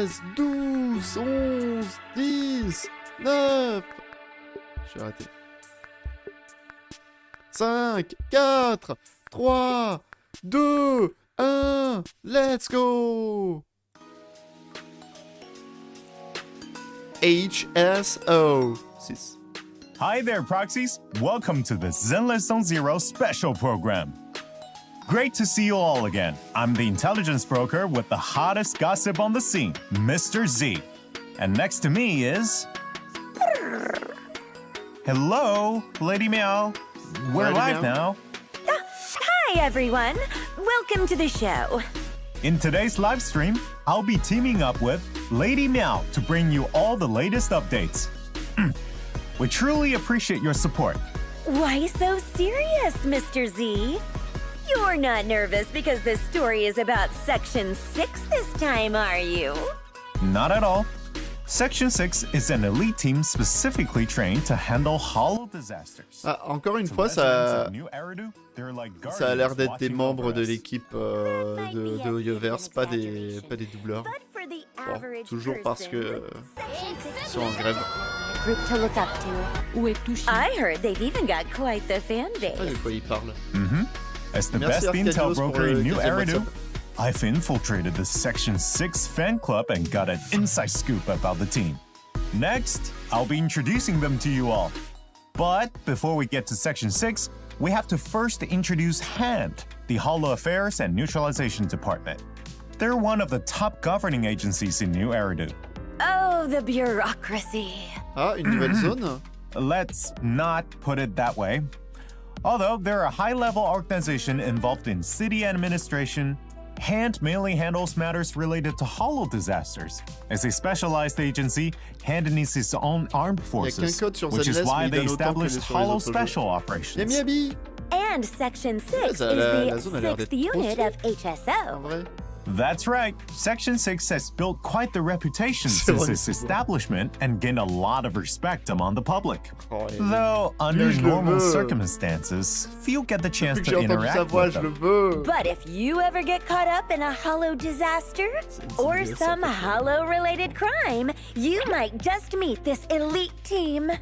13, 12, 11, 10, 9. Je vais arrêter. 5, 4, 3, 2, 1, let's go! HSO 6. Hi there, proxies. Welcome to the Zenless on Zero special program. Great to see you all again. I'm the intelligence broker with the hottest gossip on the scene, Mr. Z. And next to me is... Hello, Lady Meow. We're live now. Hi, everyone. Welcome to the show. In today's live stream, I'll be teaming up with Lady Meow to bring you all the latest updates. We truly appreciate your support. Why so serious, Mr. Z? You're not nervous because the story is about Section 6 this time, are you? Not at all. Section 6 is an elite team specifically trained to handle hollow disasters. Ah, encore une fois, ça a l'air d'être des membres de l'équipe de NOUVEAU, pas des doubleurs. Bon, toujours parce que ils sont en grève. I heard they've even got quite the fan Ah, de base. quoi ils parlent. As the Merci best intel Arcadios broker pour le in New deuxième Eridu, WhatsApp. I've infiltrated the Section 6 fan club and got an inside scoop about the team. Next, I'll be introducing them to you all. But before we get to Section 6, we have to first introduce HAND, the Hollow Affairs and Neutralization Department. They're one of the top governing agencies in New Eridu. Oh, the bureaucracy. Ah, une nouvelle zone? Let's not put it that way. Although they're a high-level organization involved in city administration, HAND mainly handles matters related to hollow disasters. As a specialized agency, HAND needs its own armed forces, which is why they established Hollow Special Operations. Yami. And Section 6 Ouais, la is zone a the l'air 6th d'être unit grosse. of En HSO. vrai. That's right. Section 6 has built quite the reputation C'est since vrai, its c'est vrai. establishment and gained a lot of respect among the public. Oh, et- Though, under je le normal veux. circumstances, few get the chance Depuis que to j'ai entendu sa interact voix, with je le them. veux. But if you ever get caught up in a hollow disaster or Zenless, some en fait. hollow-related crime, you might just meet this elite team.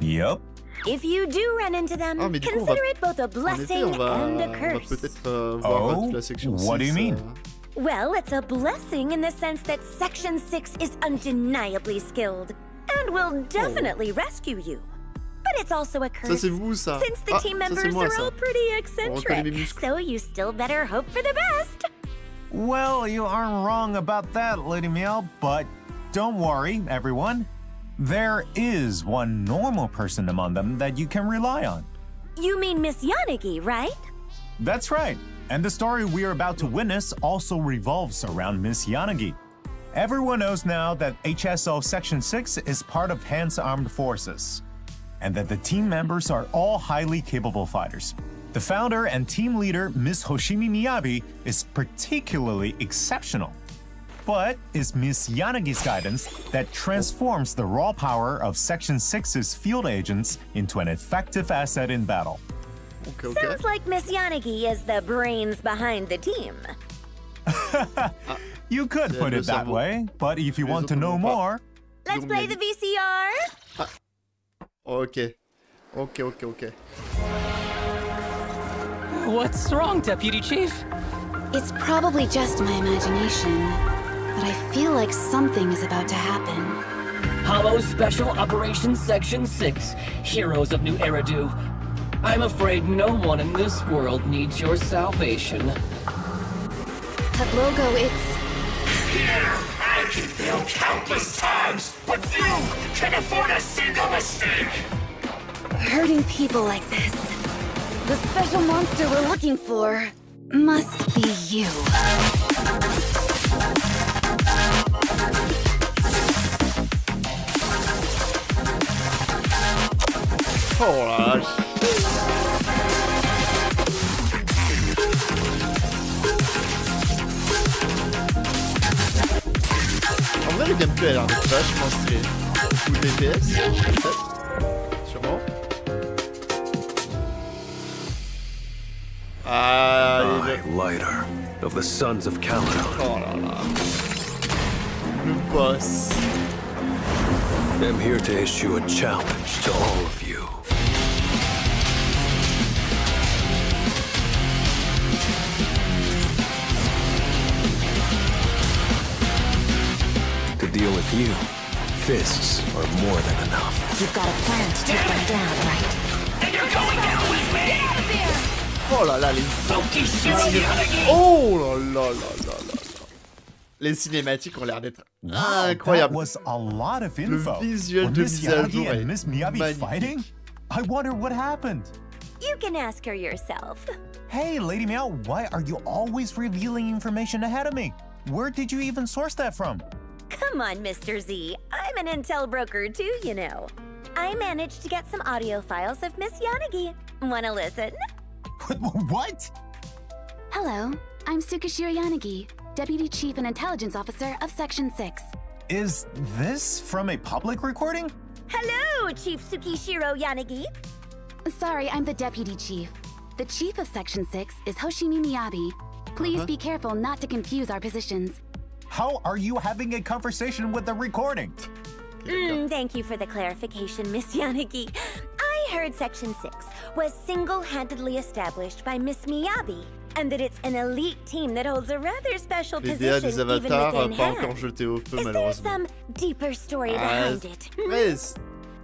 Yup. If you do run into them, Ah, mais du coup, consider it both a En effet, blessing and a on va curse. peut-être voir toute la section what do you 6, mean? Well, it's a blessing in the sense that Section 6 is undeniably skilled and will definitely rescue you. But it's also a Ça, curse, c'est vous, ça. since the Ah, team ça, c'est members moi, are ça. all pretty reconnaît mes eccentric, muscles. so you still better hope for the best. Well, you aren't wrong about that, Lady Meow, but don't worry, everyone. There is one normal person among them that you can rely on. You mean Miss Yanagi, right? That's right. And the story we are about to witness also revolves around Miss Yanagi. Everyone knows now that HSO Section 6 is part of HAND's armed forces, and that the team members are all highly capable fighters. The founder and team leader, Miss Hoshimi Miyabi, is particularly exceptional. But it's Miss Yanagi's guidance that transforms the raw power of Section 6's field agents into an effective asset in battle. Ok, ok. Sounds like Miss Yanagi is the brains behind the team. You could C'est put le it that cerveau. way, but if you Les want to autres know n'ont pas. more, Let's Donc, play mais- the VCR. Ok. Ok, ok, ok. What's wrong, Deputy Chief? It's probably just my imagination, but I feel like something is about to happen. Hollow Special Operations Section 6, Heroes of New Eridu. I'm afraid no one in this world needs your salvation. That logo, it's... Here, I can fail countless times, but you can afford a single mistake! hurting people like this. The special monster we're looking for must be you. Oh la vache. En vrai, le gameplay a l'air d'être vachement stylé. Full DPS, peut-être. Sûrement. Ah, il est... Lighter of the sons of Caledon. Oh là là. Le boss. I'm here to issue a challenge to all of you. To deal with you, fists are more than enough. You've got a plan to take them down, right? And you're going down with me! Get out of there! Oh là là, les... Oh là là là là là. Les cinématiques ont l'air d'être incroyables. That was a lot of Le info. visuel Were de Miss mise à Yanagi jour est and Miss Miyabi fighting? magnifique. I wonder what happened. You can ask her yourself. Hey, Lady Meow, why are you always revealing information ahead of me? Where did you even source that from? Come on, Mr. Z. I'm an intel broker too, you know. I managed to get some audio files of Miss Yanagi. Wanna listen? What? Hello, I'm Tsukishiro Yanagi, Deputy Chief and Intelligence Officer of Section 6. Is this from a public recording? Hello, Chief Tsukishiro Yanagi. Sorry, I'm the Deputy Chief. The Chief of Section 6 is Hoshimi Miyabi. Please be careful not to confuse our positions. How are you having a conversation with the recording? Thank you for the clarification, Miss Yanagi. I heard Section 6 was single-handedly established by Miss Miyabi, and that it's an elite team that holds a rather special Les DA position des even avatars, within pas encore hand. jeté au feu Is there malheureusement. some deeper story behind it? Ouais,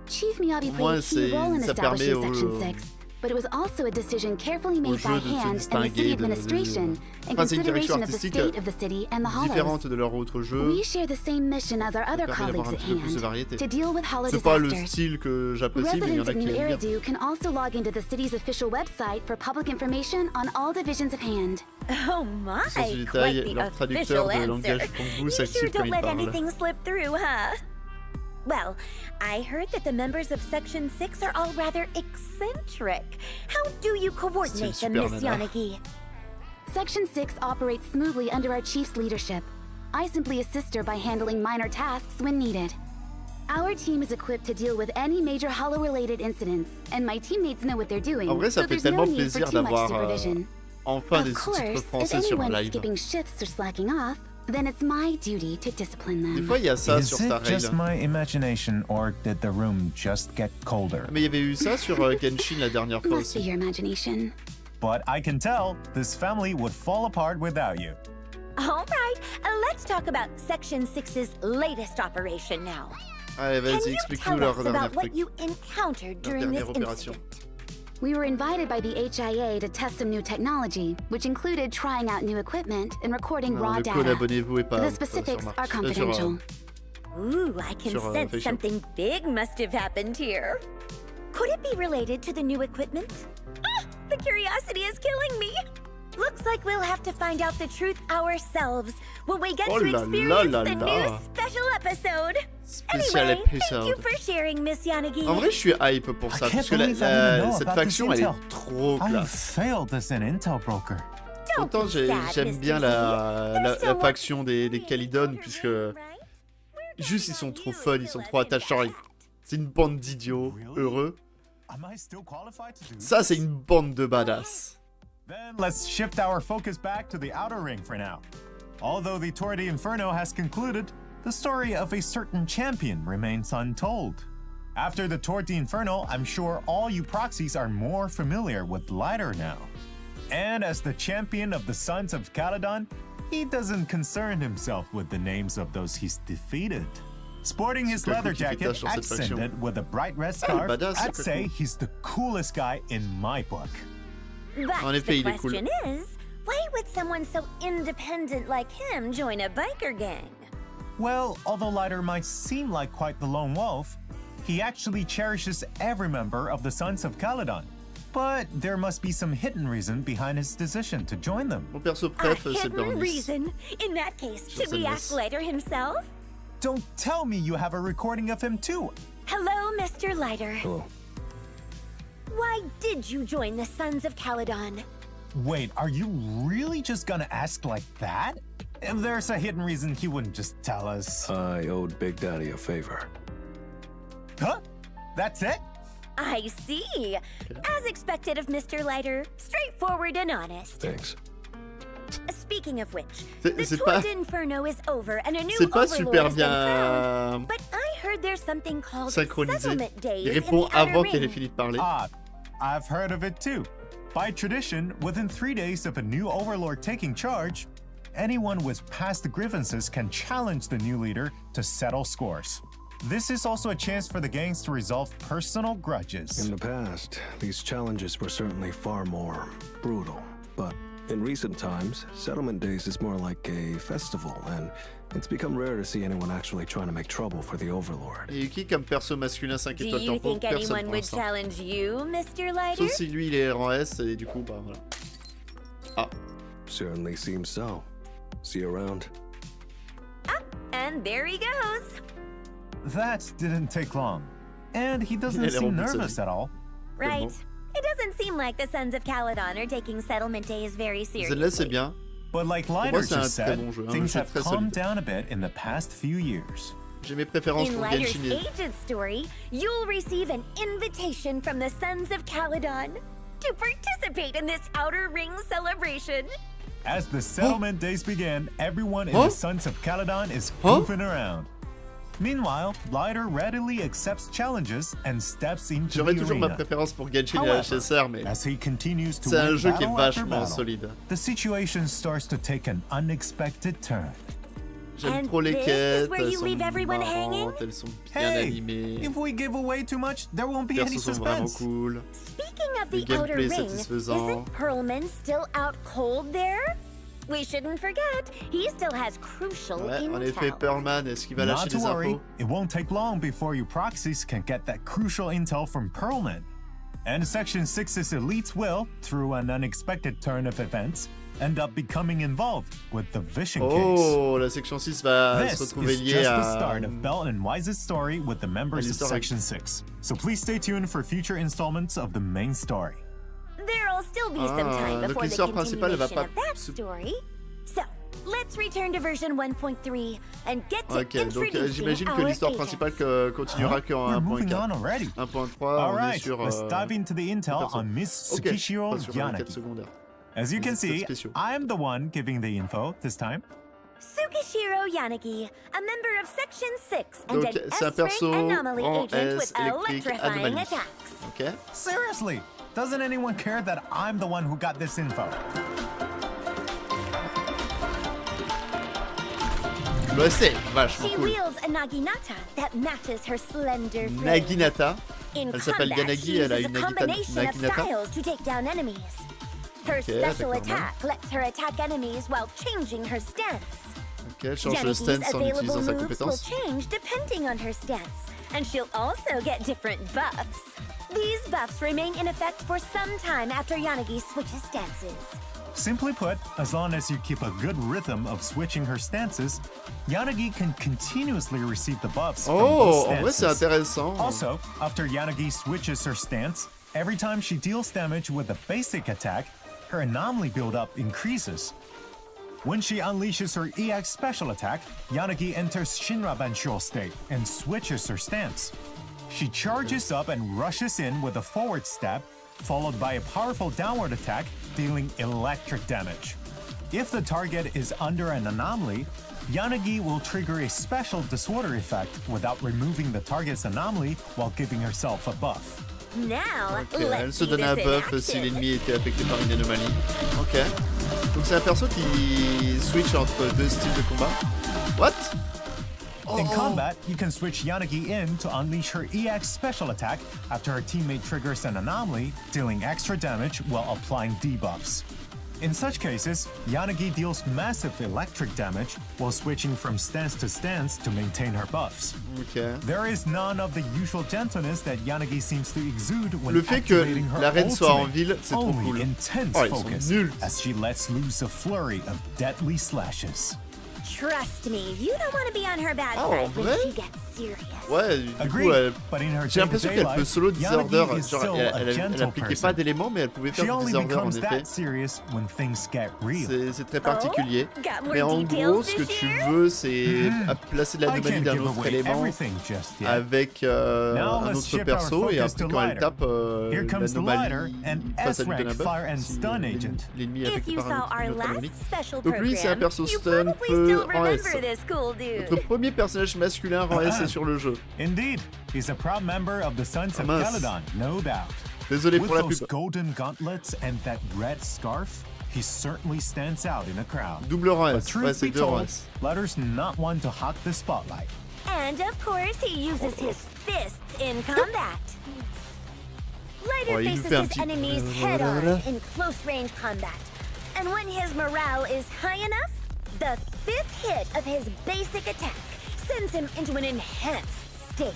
Chief Miyabi Moi, played a key role in ça permet establishing au- Section 6, but it was also a decision carefully made jeu by de se hand and the distinguer city de- administration in Enfin, c'est une direction consideration of the artistique state of the city and the hollows. différente de leur autre jeu. We share the same mission as our other permet d'avoir colleagues un at petit peu plus de hand, variété. to deal with hollow C'est pas le disasters. style que j'apprécie, mais il y en Residents a of qui New aiment bien. Eridu can also log into the city's official website for public information on all divisions of hand. Oh my, Sans ce quite détail, the leur traducteur official de langage answer. Bangboo You s'active sure quand don't il let parle. anything slip through, huh? Well, I heard that the members of Section 6 are all rather eccentric. How do you coordinate them, super Miss nana. Yanagi? Section 6 operates smoothly under our chief's leadership. I simply assist her by handling minor tasks when needed. Our team is equipped to deal with any major hollow-related incidents, and my teammates know what they're doing, En vrai, ça so fait there's no tellement need for plaisir too much d'avoir supervision. enfin des Of sous-titres course, if français sur anyone's live. skipping shifts or slacking off, then it's my duty to discipline them. Des fois, il y a ça sur Is Star it just Rail. my imagination, or did the room just get colder? Mais il y avait eu ça sur Genshin la dernière fois Must be aussi. your imagination. But I can tell this family would fall apart without you. All right, let's talk about Section 6's latest operation now. Allez, Can vas-y, you explique-nous tell leur us dernier about what truc. you encountered during this dernière opération. incident? We were invited by the HIA to test some new technology, which included trying out new equipment and recording Alors, raw le code data. abonnez-vous est pas The sur specifics March- are sur, confidential. Ooh, I can Sur, sense Facebook. something big must have happened here. Could it be related to the new equipment? Ah, the curiosity is killing me. Looks like we'll have to find out the truth ourselves when we get Oh to la experience la the la. new special episode. Spécial Anyway, thank épisode. you for sharing, Miss Yanagi. En vrai, je suis hype pour ça, I can't parce que believe I didn't know cette about this faction, elle intel. est trop I classe. failed as an intel broker. Don't Autant be sad, j'aime Mr. bien Z. la There's still work faction des to do Calidones, here, puisque right? juste ils sont trop fun, ils sont trop attachants. C'est une bande d'idiots heureux. Am I still qualified to do Ça, c'est une bande de badass. Then let's shift our focus back to the outer ring for now. Although the Tour de Inferno has concluded, the story of a certain champion remains untold. After the Tour de Inferno, I'm sure all you proxies are more familiar with Lighter now. And as the champion of the Sons of Caledon, he doesn't concern himself with the names of those he's defeated. Sporting his Super leather cool qu'il fait jacket tâche dans cette faction. accented with a bright red Ah, scarf, badass, I'd super say cool. he's the coolest guy in my book. But En effet, the il est cool. question is, why would someone so independent like him join a biker gang? Well, although Lighter might seem like quite the lone wolf, he actually cherishes every member of the Sons of Caledon. But there must be some hidden reason behind his decision to join them. Mon perso A préf, c'est hidden Bernice. reason? In that case, should we ask Zenless. Lighter himself? Don't tell me you have a recording of him too. Hello, Mr. Lighter. Hello. Why did you join the Sons of Caledon? Wait, are you really just gonna ask like that? If there's a hidden reason, he wouldn't just tell us. I owed Big Daddy a favor. Huh? That's it? I see. As expected of Mr. Lighter, straightforward and honest. Thanks. Speaking of which, C'est the tour pas- d'Inferno is over and a new C'est pas overlord super has been crowned. bien But I heard there's something called synchronisé. settlement days Il in répond the outer avant qu'elle ait ring. fini de parler. Ah, I've heard of it too. By tradition, within 3 days of a new overlord taking charge, anyone with past grievances can challenge the new leader to settle scores. This is also a chance for the gangs to resolve personal grudges. In the past, these challenges were certainly far more brutal. But in recent times, Settlement Days is more like a festival, and it's become rare to see anyone actually trying to make trouble for the Overlord. Et qui comme perso masculin 5 Do étoiles you tampon? think Personne anyone pour would l'instant. challenge you, Mr. Lighter? Sauf si lui il est rang S et du coup bah voilà. Ah, Certainly seems so. See you around. And there he goes. That didn't take long. And he doesn't Il a l'air seem au bout de sa nervous vie. at all. Right. bon. It doesn't seem like the Sons of Caledon are taking settlement days very seriously. Zenless c'est bien. But like Lighter moi, c'est un just très said, bon jeu, un things jeu have très calmed solide. down a bit in the past few years. J'ai mes préférences In pour Lighter's Genshin et... aged story, you'll receive an invitation from the Sons of Caledon to participate in this Outer Ring celebration. As the settlement days begin, everyone in Huh? the Sons of Caledon is Huh? goofing around. Meanwhile, Lighter readily accepts challenges and steps into J'aurais the toujours ma arena. préférence pour Genshin et However, HSR, mais as he continues to c'est un win jeu qui est battle after vachement battle, solide. the situation starts to take an unexpected turn. J'aime And trop les this is quêtes, where elles you sont leave everyone hanging? marrantes, elles sont bien Hey, animées, if we give away too much, there won't be les any persos sont vraiment suspense. cool. Speaking of Le the Outer gameplay Ring, satisfaisant. isn't Pearlman still out cold there? We shouldn't forget, he still has crucial Ouais, en effet, intel. Pearlman, est-ce qu'il va Not lâcher to des worry, infos? it won't take long before you proxies can get that crucial intel from Pearlman. And Section 6's elites will, through an unexpected turn of events, end up becoming involved with the Vision case. Oh, la section 6 va se This retrouver is liée just the à... start of Belt and Wise's story with the members of l'histoire- Section 6. So please stay tuned for future installments of the main story. There'll still be some time donc before the l'histoire principale, elle va continuation pas of that se- story. So, let's return to version 1.3 and get to Ok, donc introducing j'imagine que our l'histoire agents. principale continuera qu'en We're moving on 1.4. already. 1.3, All on est right, sur... let's dive into the intel perso. on Miss Ok, Tsukishiro pas sur les quêtes Yanagi. secondaires. As you can Les see, spéciaux. I'm the one giving the info this time. Tsukishiro Yanagi, a member of Section 6 and Donc, an c'est un perso S-rank anomaly en agent S with électrique electrifying anomalie. attacks. Ok. Seriously, doesn't anyone care that I'm the one who got this info? Bah c'est vachement She cool. wields a naginata that matches her slender frame. Naginata. In Elle s'appelle combat, Yanagi, she elle a uses une a combination of naginata. styles to take down enemies. Her Ok, special d'accord, attack lets her attack enemies while changing her stance. Ok, elle change le Yanagi's stance en available utilisant sa moves will compétence. change depending on her stance, and she'll also get different buffs. These buffs remain in effect for some time after Yanagi switches stances. Simply put, as long as you keep a good rhythm of switching her stances, Yanagi can continuously receive the buffs from Oh, these en vrai c'est stances. intéressant. Also, after Yanagi switches her stance, every time she deals damage with a basic attack, her anomaly buildup increases. When she unleashes her EX special attack, Yanagi enters Shinra Bansho state and switches her stance. She charges up and rushes in with a forward step, followed by a powerful downward attack, dealing electric damage. If the target is under an anomaly, Yanagi will trigger a special disorder effect without removing the target's anomaly while giving herself a buff. Now, Ok, elle let's se see donne un this in buff si action. l'ennemi était affecté par une anomalie. Ok. Donc c'est un perso qui switch entre deux styles de combat. What? In combat, you can switch Yanagi in to unleash her EX special attack after her teammate triggers an anomaly, dealing extra damage while applying debuffs. In such cases, Yanagi deals massive electric damage while switching from stance to stance to maintain her buffs. Ok. There is none of the usual gentleness that Yanagi seems to exude when Le fait que activating her la reine soit en ultimate, ville, c'est trop only cool. intense Oh, ils sont focus nuls. as she lets loose a flurry of deadly slashes. Trust me, you don't want to be on her bad Oh, side when vrai? she gets serious. Ouais, du coup, Agreed, but in her j'ai l'impression day-to-day qu'elle peut life, solo Disorder. Yanagi is Genre, still a elle gentle appliquait person. pas d'éléments, mais elle pouvait She faire du only Disorder en becomes effet. that serious when things get real. C'est très particulier. Oh, got more Mais en details gros, to ce que tu share? veux, c'est placer de I l'anomalie can't d'un give autre away élément everything just yet. avec Now un let's autre shift our perso, et focus après to quand elle Lighter. tape Here comes the Lighter, l'anomalie, an enfin ça lui donne un S-rank buff fire and si stun agent. l'ennemi est If affecté you par saw our une autre last anomalie. special Donc lui, c'est un program, perso you stun probably still en S. remember this cool dude. Notre premier personnage masculin en S sur le jeu. Indeed, he's a proud member of the Sons of mince. Caledon, no doubt. Désolé With pour la those pub. golden gauntlets and that red scarf, he certainly stands out in a crowd. Double rang But S. truth Ouais, c'est be deux rangs told, S. Letter's not one to hog the spotlight. And of course, he uses his fists in combat. Lighter Oh, il lui faces fait un his petit- enemies head-on in close-range combat. And when his morale is high enough, the 5th hit of his basic attack sends him into an enhanced state.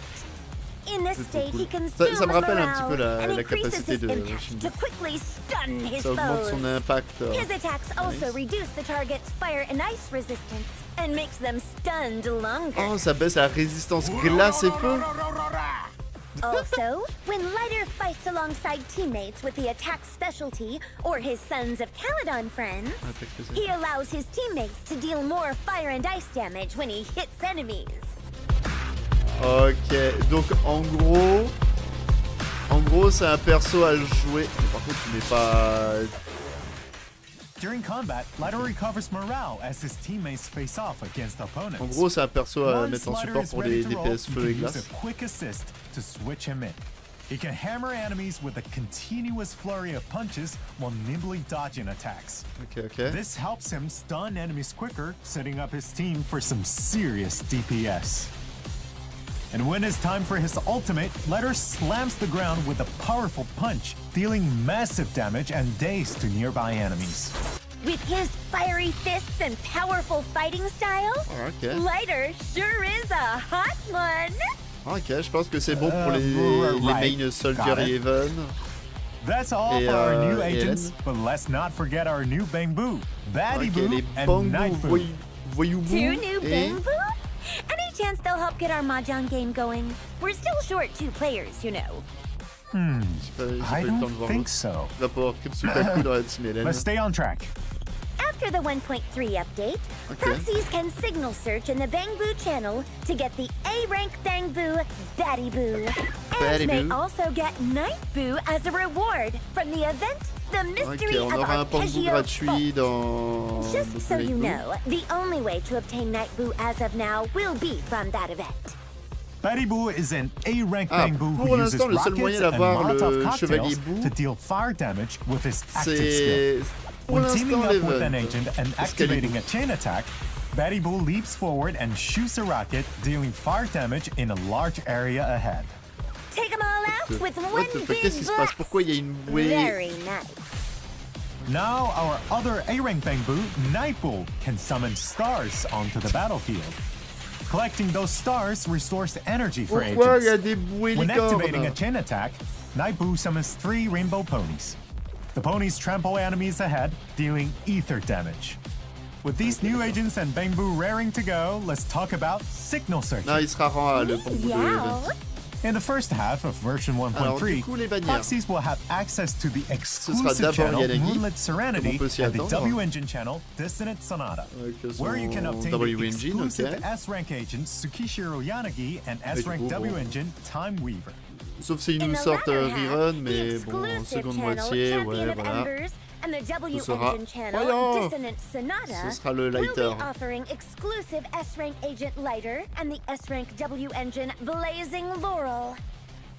In this state, he consumes Ça me rappelle un petit peu morale and la increases capacité his de impact Shinji. to quickly stun his Ça augmente foes. son impact. His attacks also nice. reduce the target's fire and ice resistance and makes them stunned longer. Oh, ça baisse la résistance glace et feu. Also, when Lighter fights alongside teammates with the attack specialty or his Sons of Caledon friends, Attaque spéciale. he allows his teammates to deal more fire and ice damage when he hits enemies. Ok, donc en gros, c'est un perso à jouer. Mais par contre, tu n'es pas. During combat, Lighter recovers morale as his teammates face off against opponents. En gros, c'est un perso à Once mettre en Lighter support is pour ready les to roll, DPS you feu et can use glace. a quick assist to switch him in. He can hammer enemies with a continuous flurry of punches while nimbly dodging attacks. Ok. This helps him stun enemies quicker, setting up his team for some serious DPS. And when it's time for his ultimate, Letter slams the ground with a powerful punch, dealing massive damage and daze to nearby enemies. With his fiery fists and powerful fighting style, Ok. Lighter sure is a hot one. Ok, je pense que c'est bon pour les right. main Soldier Got it. et Even. That's all Et, for our new et agents, Hélène. but let's not forget our new Bangboo, Baddie Ok, Boo, les and Bangboo, Nightboo. Voyoubou Two new et... Bangboo? Any chance they'll help get our Mahjong game going? We're still short 2 players, you know. J'ai pas I eu le temps de don't voir think l'autre. so. Il va pouvoir Kitsutaku dans la team Hélène. Let's stay on track. After the 1.3 update, proxies can signal search in the Bangboo channel to get the A-rank Bangboo, Baddie Boo. Baddie And may Boo. also get Night Boo as a reward from the event The Mystery Ok, on of aura un Bangboo Arpeggio gratuit Fault. dans... Just so you Bangboo. know, the only way to obtain Night Boo as of now will be from that event. Baddie Boo is an A-rank Ah, Bangboo pour who uses l'instant, le seul rockets moyen and d'avoir Molotov le Chevalier cocktails Boo, to deal fire damage with his active c'est... skill. Pour When teaming l'instant, up with an l'event. agent and activating a chain attack, Baddie Boo leaps forward and shoots a rocket, dealing fire damage in a large area ahead. Take them all out with one big Qu'est-ce qui se passe? blast. Pourquoi il y a une bouée? Very nice. Now our other A-rank Bangboo, Nightboo, can summon stars onto the battlefield. Collecting those stars restores energy for Pourquoi il y a agents. des bouées When activating a licornes? chain attack, Nightboo summons 3 rainbow ponies. The ponies trample enemies ahead, dealing ether damage. With these new agents and Bangboo raring to go, let's talk about signal search. Non, il sera rang A, le Bangboo de Meow. event. In the first half of version Alors, du 1.3, coup, les bannières. proxies will have access to the sera exclusive d'abord channel Yanagi, Moonlit Serenity comme on peut s'y and the attendre. W-Engine channel Dissonant Sonata, Avec where you can son obtain W-Engine, the exclusive ok. S-rank agents Tsukishiro Yanagi and Avec S-rank bon, bon. W-Engine Time Weaver. Sauf s'ils In nous the sortent latter half, rerun, the mais bon, en exclusive seconde channel moitié, Champion ouais, of voilà. Embers and the W sera- Engine channel Voyons. Dissonant Sonata Ce sera le will lighter. be offering exclusive S-rank Agent Lighter and the S-rank W Engine Blazing Laurel.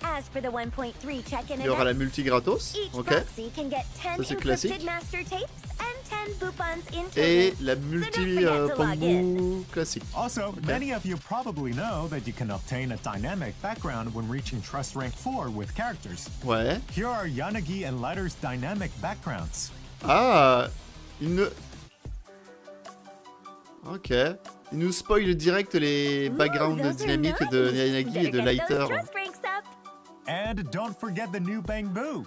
As for the 1.3 check-in Il y aura la events, multi gratos, each ok. proxy can get 10 Ça, c'est encrypted classique. master tapes and 10 boopons in Et total. la So multi don't forget to log in. Bangboo classique. Also, many of you probably know that you can obtain a dynamic background when reaching Trust Rank 4 with characters. Ouais. Here are Yanagi and Lighter's dynamic backgrounds. Ah, il ne... Ok. Il nous spoil direct les backgrounds Ooh, those are dynamiques de nice. Yanagi et de Better get those Lighter. trust ranks up. And don't forget the new Bangboo.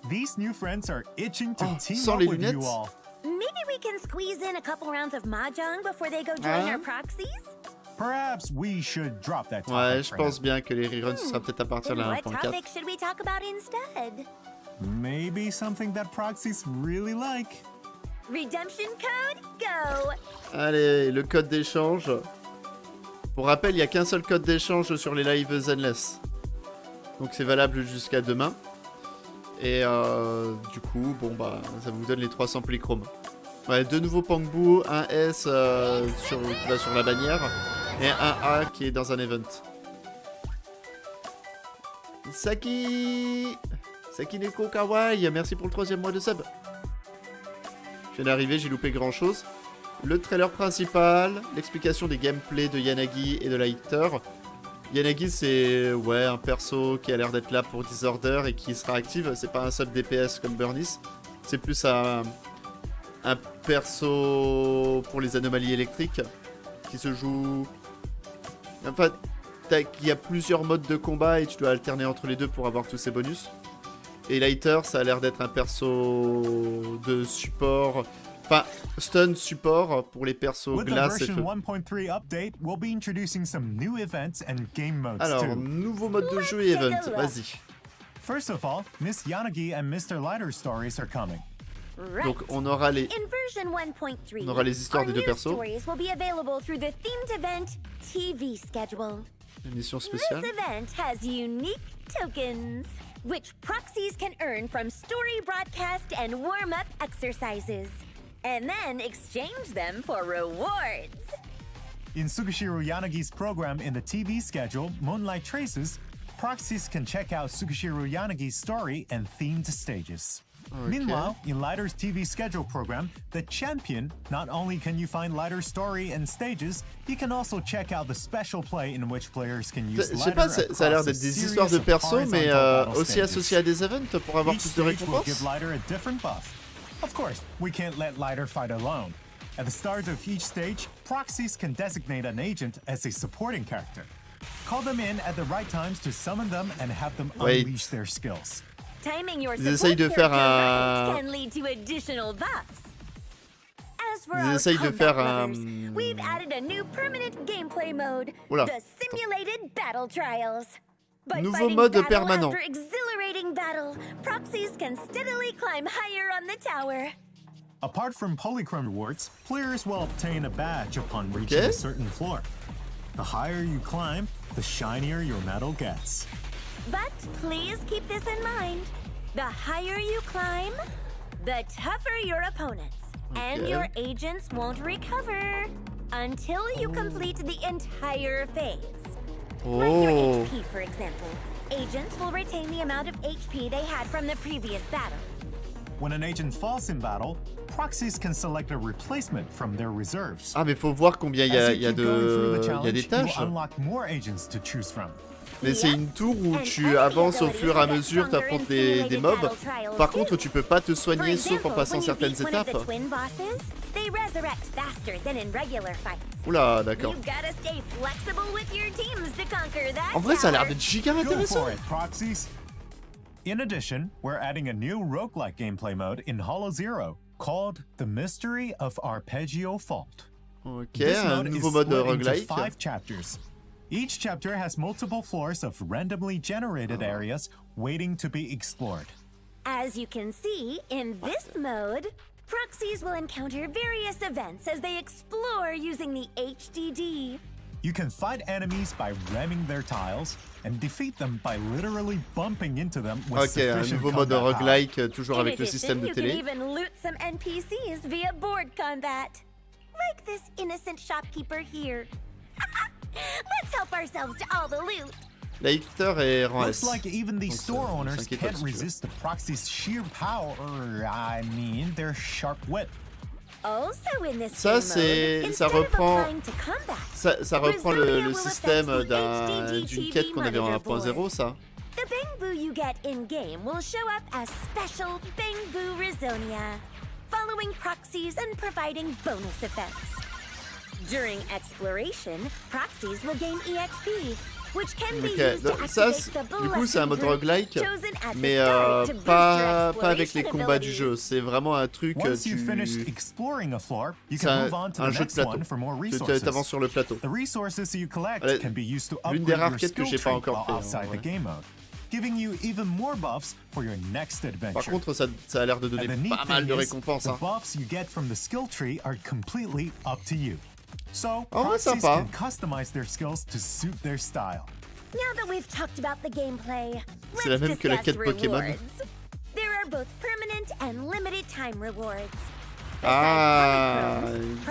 These new friends are itching to Oh, team sans up les with you lunettes. all. Maybe we can squeeze in a couple rounds of Mahjong before they go join Ah. our proxies? Perhaps we should drop that topic. Ouais, je pense bien que les reruns, ce sera peut-être à partir de la What 1.4. topic should we talk about instead? Maybe something that proxies really like. Redemption code, go! Allez, le code d'échange. Pour rappel, il n'y a qu'un seul code d'échange sur les lives Zenless. Donc c'est valable jusqu'à demain. Et du coup, bon bah, ça vous donne les 300 polychromes. Ouais, 2 nouveaux Bangboo, un S qui va sur la bannière et un A qui est dans un event. Saki Neko Kawaii, merci pour le 3e mois de sub. Je viens d'arriver, j'ai loupé grand chose. Le trailer principal, l'explication des gameplays de Yanagi et de Lighter. Yanagi, c'est un perso qui a l'air d'être là pour Disorder et qui sera active. C'est pas un sub DPS comme Burnis. C'est plus un perso pour les anomalies électriques qui se joue. Enfin, il y a plusieurs modes de combat et tu dois alterner entre les deux pour avoir tous ces bonus. Et Lighter, ça a l'air d'être un perso de support. Enfin, stun support pour les persos glace et feu. Alors, nouveau mode de jeu et event, vas-y. First of all, Miss Yanagi and Mr. Lighter's stories are coming. Right. Donc on aura les In version 1.3, on aura les histoires our des deux new persos. stories will be available through the themed event TV schedule. Émission This spéciale. event has unique tokens, which proxies can earn from story broadcast and warm-up exercises, and then exchange them for rewards. In Sugashiro Yanagi's program in the TV schedule, Moonlight Traces, proxies can check out Sugashiro Yanagi's story and themed stages. Okay. Meanwhile, in Lighter's TV schedule program, The Champion, not only can you find Lighter's story and stages, you can also check out the special play in which players can use Je sais pas, Lighter ça a l'air across a d'être des series histoires de of persos, mais horizontal battle aussi stages. associées à des events pour avoir Each plus de stage will récompenses. give Lighter a different buff. Of course, we can't let Lighter fight alone. At the start of each stage, proxies can designate an agent as a supporting character. Call them in at the right times to summon them and have them unleash their skills. Timing your Ils essayent de support faire character un- right can lead to additional buffs. As for Ils our essayent de combat faire lovers, un- we've added a new permanent gameplay mode, Oula. the simulated battle trials. By Nouveau fighting mode battle permanent. after exhilarating battle, proxies can steadily climb higher on the tower. Apart from polychrome rewards, players will obtain a badge upon reaching Okay. a certain floor. The higher you climb, the shinier your medal gets. But please keep this in mind. The higher you climb, the tougher your opponents. And Okay. your agents won't recover until you complete the entire phase. Like your Oh, HP, for example. Agents will retain the amount of HP they had from the previous battle. When an agent falls in battle, proxies can select a replacement from their reserves. ah mais faut voir combien il y a, As il y a keep going through the il y a challenge, des tâches. you'll unlock more agents to choose from. Mais c'est une tour où tu avances au fur et à mesure, tu affrontes des mobs. Par contre, tu peux pas te For soigner sauf en example, passant when you certaines beat one of étapes. the twin bosses, they resurrect faster than in regular fights. Oula, d'accord. You gotta stay flexible with your teams to conquer that En vrai, ça a l'air tower. d'être giga Go intéressant. for it, proxies! In addition, we're adding a new roguelike gameplay mode in Hollow Zero called The Mystery of Arpeggio Fault. Ok, This un mode nouveau is mode split into roguelike. 5 chapters. Each chapter has multiple floors of randomly generated areas waiting to be explored. As you can see, in this mode, proxies will encounter various events as they explore using the HDD. You can fight enemies by ramming their tiles and defeat them by literally bumping into them with Ok, un sufficient nouveau mode combat power. roguelike, toujours In avec le addition, système de you can télé. even loot some NPCs via board combat. Like this innocent shopkeeper here. Let's help ourselves to all the loot. Lighter et rang Looks S. like even the Donc, store c'est owners 5 étoiles, can't si tu veux. resist the proxy's sheer power, I mean their sharp wit. Also in this Ça, game c'est- mode, ça instead of reprend- applying to combat, Ça reprend le will système affect the d'une HDD quête qu'on avait en monitor 1.0, board. ça. The Bangboo you get in-game will show up as special Bangboo Rizonia, following proxies and providing bonus effects. During exploration, proxies will gain EXP, which can be Ok, used to donc ça, activate the du coup c'est un mode blessed group roguelike, chosen at the mais start to boost pas your avec les exploration combats du abilities. jeu, c'est vraiment un truc, Once you've finished exploring a floor, you c'est can move on to un the jeu de next plateau, one for more tu resources. t'avances sur le plateau. The resources you collect Voilà, can be used to l'une des upgrade rares your quêtes que skill j'ai pas tree encore while fait, en outside vrai. the game mode, giving you even more buffs for your next adventure. Par contre, ça a l'air de donner And the neat pas mal thing de is, récompenses. the Hein. buffs you get from the skill tree are completely up to you. So, En vrai, proxies sympa. can customize their skills to suit their style. Now that we've talked about the gameplay, C'est la let's même que la discuss quête Pokémon. rewards. There are both permanent and limited time rewards. Ah,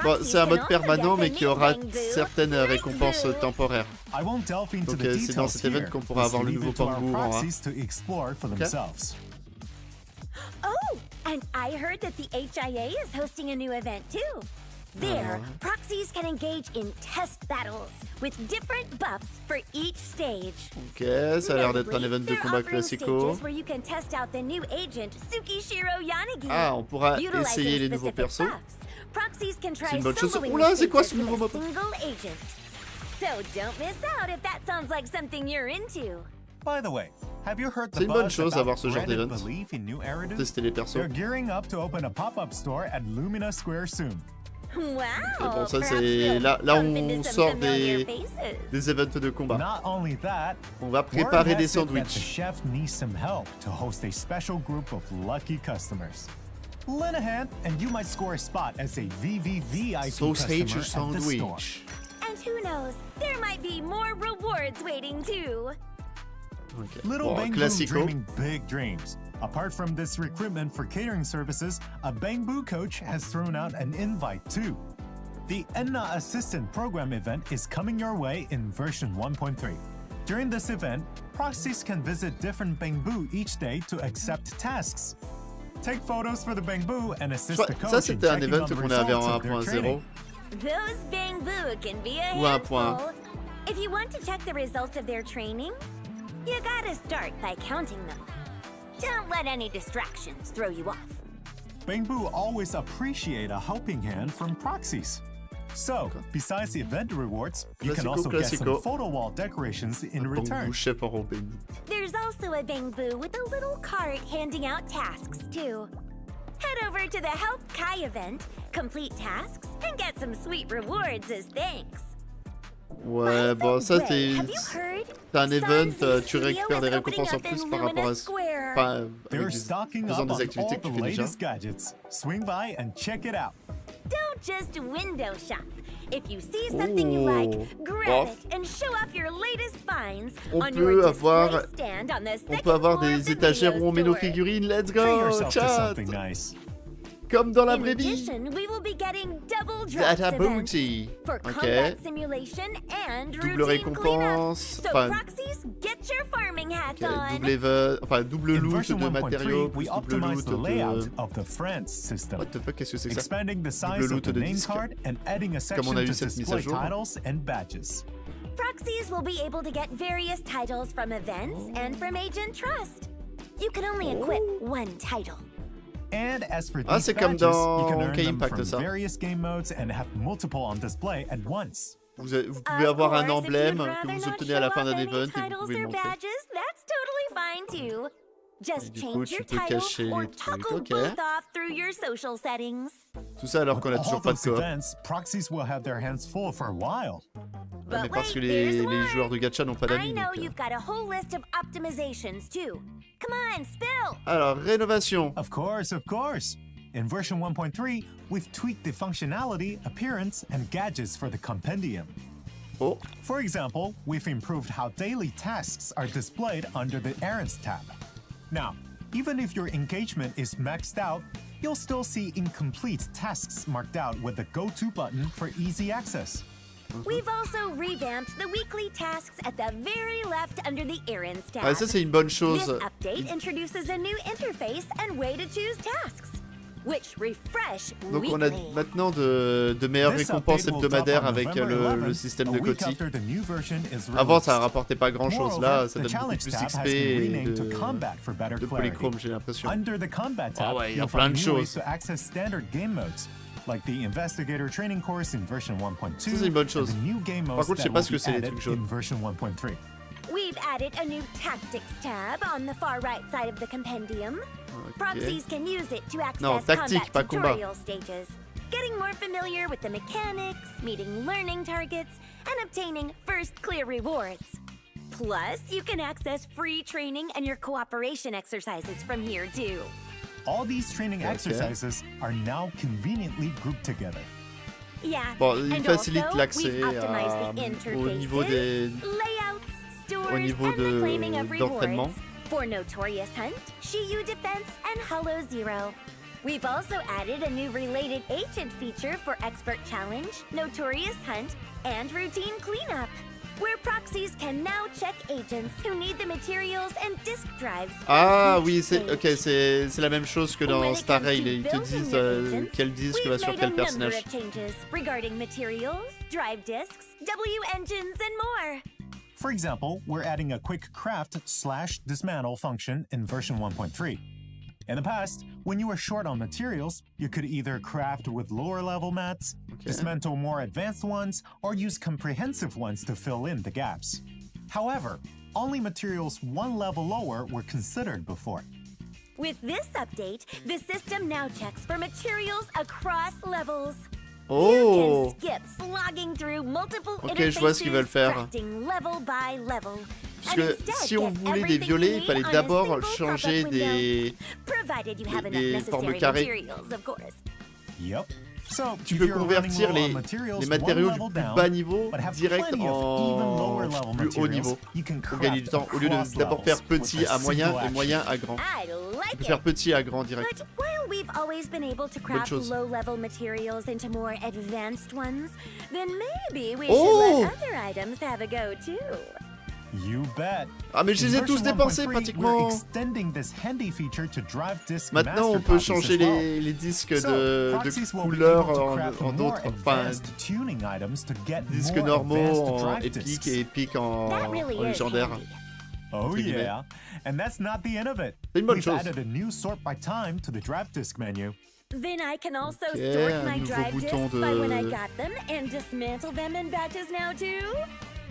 bon, c'est un mode permanent mais qui aura Bangboo, certaines récompenses Bangboo. temporaires. I won't delve into Donc, the c'est dans details cet event here. qu'on pourra Let's avoir le leave nouveau it to our Bangboo en A. proxies to explore for themselves. Oh, and I heard that the HIA is hosting a new event too. There, proxies can engage in test battles with different buffs for each stage. Ok, ça a l'air d'être un Notably, event de they're combat offering classico. stages where you can test out the new agent Tsukishiro Yanagi. Ah, on pourra Utilizing essayer les nouveaux specific persos. buffs, proxies can C'est try une bonne chose. soloing Oula, the c'est quoi stages ce nouveau with a mode? single agent. So don't miss out if that sounds like something you're into. By the way, have you heard the C'est une bonne buzz chose about d'avoir ce genre Reddit d'event. belief in New Eridu? Tester les persos. They're gearing up to open a pop-up store at Lumina Square soon. Wow. Et bon, ça perhaps c'est we'll là bump on into some sort familiar faces. des events de combat. Not only that, On va word préparer des has it that the sandwichs. chef needs some help to host a special group of lucky customers. Lend a hand, and you might score a spot as a VVVIP Sausage customer at the store. sandwich. And who knows, there might be more rewards waiting too. Ok. Little Bon, Bangboo classico. dreaming big dreams. Apart from this recruitment for catering services, a Bangboo coach has thrown out an invite too. The ENNA Assistant Program event is coming your way in version 1.3. During this event, proxies can visit different Bangboo each day to accept tasks. Take photos for the Bangboo and assist the coach Ça in c'était un checking event on the qu'on avait results en of their 1.0. training. Those Bangboo can be a Ou un handful. point. If you want to check the results of their training, you gotta start by counting them. Don't let any distractions throw you off. Bangboo always appreciate a helping hand from proxies. So, besides the event rewards, you can Classico, also get some classico. photo wall decorations in return. Bangboo chef en robin. There's also a Bangboo with a little cart handing out tasks too. Head over to the Help Kai event, complete tasks, and get some sweet rewards as thanks. Ouais, bon, ça c'est Have you heard? un event, Sun tu Studio récupères des is opening récompenses en up in plus par rapport Lumina à Square. enfin, They're avec stocking faisant up des on activités all que the tu fais déjà. latest gadgets. Swing by and check it out. Don't just window shop. If you see something you like, grab Bon. it and show off your latest finds On on peut your avoir- display stand on the On second peut avoir floor of des the étagères où on met nos video store. figurines, let's Treat go, yourself to chat. something nice. Comme dans la In vraie vie. addition, we will be getting double drops Data events Bounty. for Ok. combat simulation and Double routine récompense. cleanup. So Enfin, proxies, get your farming hats ok, on. double In loot version de 1.3, matériaux, we plus double optimized the loot layout de... of the friends system, What the fuck, qu'est-ce que c'est que ça? expanding the size Double of loot the de name disques. card and adding a Comme section on a to eu cette mise à display jour. titles and badges. Proxies will be able to get various titles from events and from Agent Trust. You can only equip one title. And as for Ah, these c'est comme badges, you dans can earn them K-Impact, from ça. various game modes and have multiple on display at once. Vous pouvez avoir un emblème que vous obtenez à la fin d'un event et vous titles pouvez le or montrer. badges, that's totally fine too. Just du coup, change tu your peux title cacher or les trucs, toggle ok. both off through your social settings. Tout ça alors qu'on a With toujours all pas de those coop. events, proxies will have their hands full for a while. Ouais, mais But parce que wait, les there's one. joueurs de gacha n'ont pas I d'amis. know donc, you've got a whole list of optimizations too. Come on, spill! Alors, rénovation. Of course, of course. In version 1.3, we've tweaked the functionality, appearance, and gadgets for the compendium. Oh, For example, we've improved how daily tasks are displayed under the Errands tab. Now, even if your engagement is maxed out, you'll still see incomplete tasks marked out with the Go To button for easy access. We've also revamped the weekly tasks at the very left under the Errands tab. ah, ça c'est une bonne This chose. update introduces a new interface and way to choose tasks, which refresh Donc on a weekly. maintenant de meilleures This récompenses update will drop hebdomadaires on avec November le 11th, système a de week Coty. after the new version is Avant released. ça rapportait pas grand chose, là Moreover, ça the donne beaucoup challenge plus tab XP has been et renamed to combat for better de clarity. polychrome j'ai l'impression. Under the combat tab, ouais, y a you'll plein find de new ways choses. to access standard game modes. like the investigator training course in version 1.2. Ça, c'est une bonne chose. Par contre, je sais pas ce que c'est les trucs jaunes. Version 1.3. We've added a new tactics tab on the far right side of the compendium. Okay. Proxies can use it to access Non, tactique, pas combat combat. tutorial stages, getting more familiar with the mechanics, meeting learning targets, and obtaining first clear rewards. Plus, you can access free training and your cooperation exercises from here too. All these training exercises are now conveniently grouped together. Yeah. Bon, il and facilite also, l'accès we've optimized the au niveau des... layouts, stores, au niveau and the claiming of d'entraînement. rewards for Notorious Hunt, Shiyu Defense, and Hollow Zero. We've also added a new related agent feature for Expert Challenge, Notorious Hunt, and Routine Cleanup, where proxies can now check agents who need the materials and disk drives. Ah oui, c'est ok, c'est la même chose que dans Star Rail. Ils te disent quel disque va sur quel personnage. We've made a number of changes regarding materials, drive disks, W engines, and more. For example, we're adding a quick craft/dismantle function in version 1.3. In the past, when you were short on materials, you could either craft with lower level mats, dismantle more advanced ones, or use comprehensive ones to fill in the gaps. However, only materials one level lower were considered before. With this update, the system now checks for materials across levels. Oh! You can skip slogging through multiple Ok, je vois ce qu'ils veulent faire. level by level. Parce que si on voulait des violets, il fallait d'abord changer des formes carrées. Yep. So, Tu peux convertir les matériaux du plus bas niveau direct en plus haut niveau pour gagner du temps, au lieu de d'abord faire petit à moyen et moyen à grand. Tu peux faire petit à grand direct. But while we've always been able to craft low-level materials into more advanced ones, then maybe we should let other items have a go too. You bet. Ah mais je les ai tous dépensés pratiquement. Maintenant on peut changer les disques de couleur en d'autres, enfin disques normaux en épique et épique en légendaire. Oh yeah, and that's not the end of it. We've added a new sort by time to the drive disk menu. Then I can also sort my drive disks by when I got them and dismantle them in batches now too.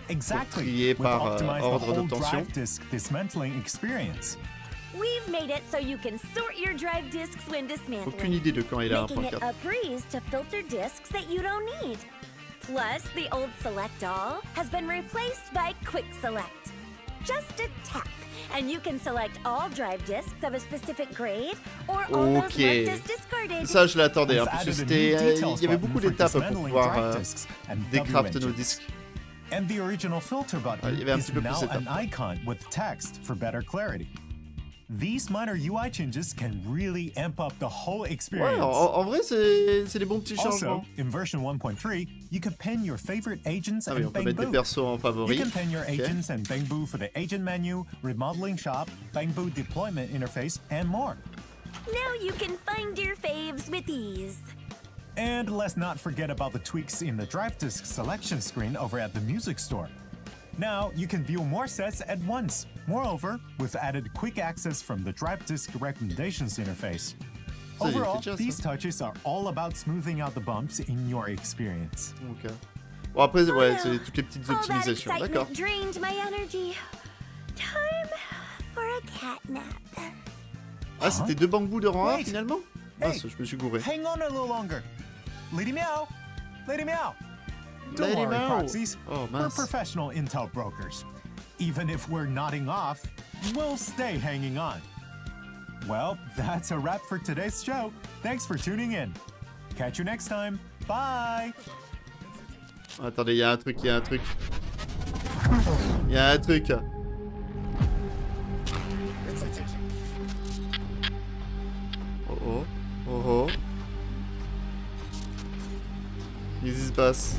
Exactly. Trier par ordre d'obtention. Dismantling experience. We've made it so you can sort your drive disks when dismantling. Aucune idée de quand il a making it a breeze to filter disks that you don't need. Plus, the old Select All has been replaced by Quick Select. Just a tap, and you can select all drive disks of a specific grade or all those marked as discarded. Ça, je l'attendais, hein, parce que c'était, il y avait beaucoup d'étapes pour pouvoir décraft nos disques. And the original filter button is now an icon with text for better clarity. These minor UI changes can really amp up the whole experience. Ouais, en vrai, c'est des bons petits changements. Also, in version 1.3, you can pin your favorite agents and on peut mettre des Bangboo. persos en favoris. You can pin your agents and Bangboo for the agent menu, remodeling shop, Bangboo deployment interface, and more. Now you can find your faves with ease. And let's not forget about the tweaks in the drive disk selection screen over at the music store. Now you can view more sets at once. Moreover, we've added quick access from the drive disk recommendations interface. Overall, these touches are all about smoothing out the bumps in your experience. Ok. Bon après, ouais, c'est toutes les petites optimisations, d'accord. Drained my energy. Time for a cat nap. Ah, c'était 2 Bangboo de rang 1 finalement? Ah, je me suis gouré. Hang on a little longer. Lady Meow! Lady Meow! Don't Lady worry, Meow. proxies. We're professional intel brokers. Even if we're nodding off, we'll stay hanging on. Well, that's a wrap for today's show. Thanks for tuning in. Catch you next time. Bye! Attendez, il y a un truc. Il y a un truc. Oh. Qu'est-ce qui se passe?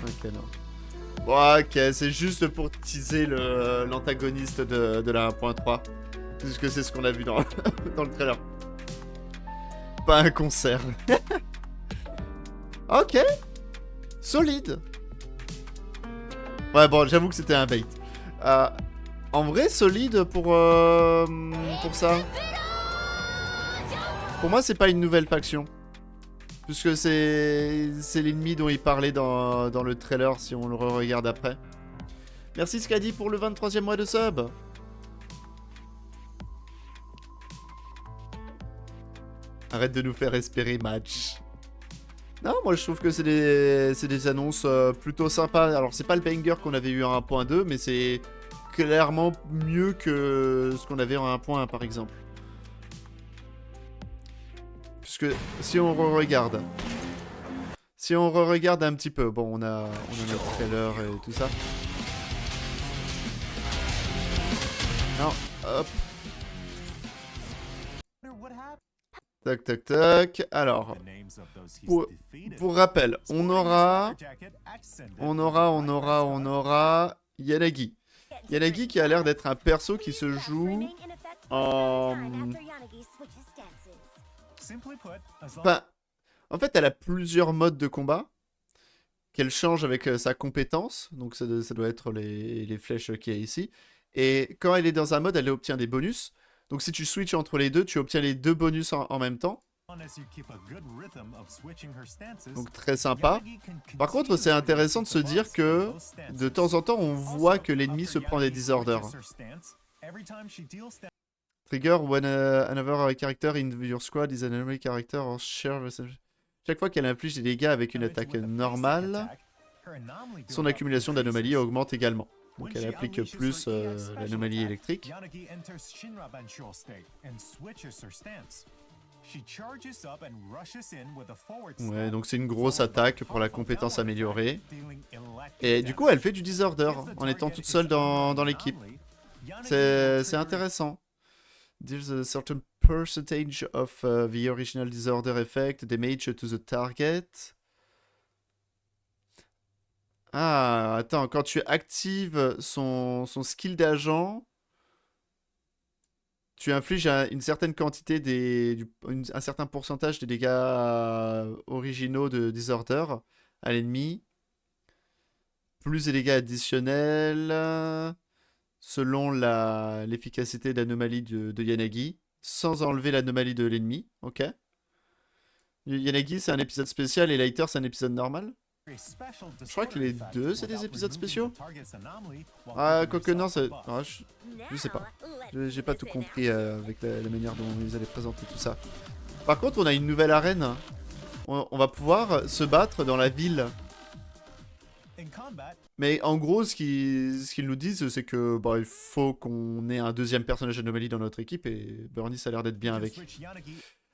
Ok, non. Bon, ok, c'est juste pour teaser l'antagoniste de la 1.3. Puisque c'est ce qu'on a vu dans le trailer. Pas un concert. Ok. Solide. Ouais, bon, j'avoue que c'était un bait. En vrai, solide pour ça. Pour moi, c'est pas une nouvelle faction. Puisque c'est l'ennemi dont il parlait dans le trailer, si on le regarde après. Merci Skadi pour le 23e mois de sub. Arrête de nous faire espérer match. Non, moi je trouve que c'est des annonces plutôt sympas. Alors c'est pas le banger qu'on avait eu en 1.2, mais c'est clairement mieux que ce qu'on avait en 1.1 par exemple. Puisque si on regarde un petit peu, bon on a notre trailer et tout ça. Non, hop. Tac, tac, tac. Alors, pour rappel, on aura Yanagi. Yanagi qui a l'air d'être un perso qui se joue en... Enfin, en fait, elle a plusieurs modes de combat qu'elle change avec sa compétence. Donc, ça doit être les flèches qu'il y a ici. Et quand elle est dans un mode, elle obtient des bonus. Donc si tu switches entre les deux, tu obtiens les deux bonus en même temps. Donc très sympa. Par contre, c'est intéressant de se dire que de temps en temps, on voit que l'ennemi se prend des disorders. Trigger when another character in your squad is an enemy character or share. Chaque fois qu'elle inflige des dégâts avec une attaque normale, son accumulation d'anomalies augmente également. Donc elle applique plus l'anomalie électrique. Ouais, donc c'est une grosse attaque pour la compétence améliorée. Et du coup, elle fait du disorder en étant toute seule dans l'équipe. C'est intéressant. There's a certain percentage of the original disorder effect damage to the target. Ah, attends, quand tu actives son skill d'agent, tu infliges une certaine quantité un certain pourcentage des dégâts originaux de Disorder à l'ennemi. Plus des dégâts additionnels selon l'efficacité d'anomalie de Yanagi, sans enlever l'anomalie de l'ennemi. Ok. Yanagi, c'est un épisode spécial et Lighter, c'est un épisode normal. Je crois que les deux, c'est des épisodes spéciaux. Ah, quoique non, je sais pas. J'ai pas tout compris avec la manière dont ils allaient présenter tout ça. Par contre, on a une nouvelle arène. On va pouvoir se battre dans la ville. Mais en gros, ce qu'ils nous disent, c'est que il faut qu'on ait un deuxième personnage anomalie dans notre équipe et Bernie, ça a l'air d'être bien avec.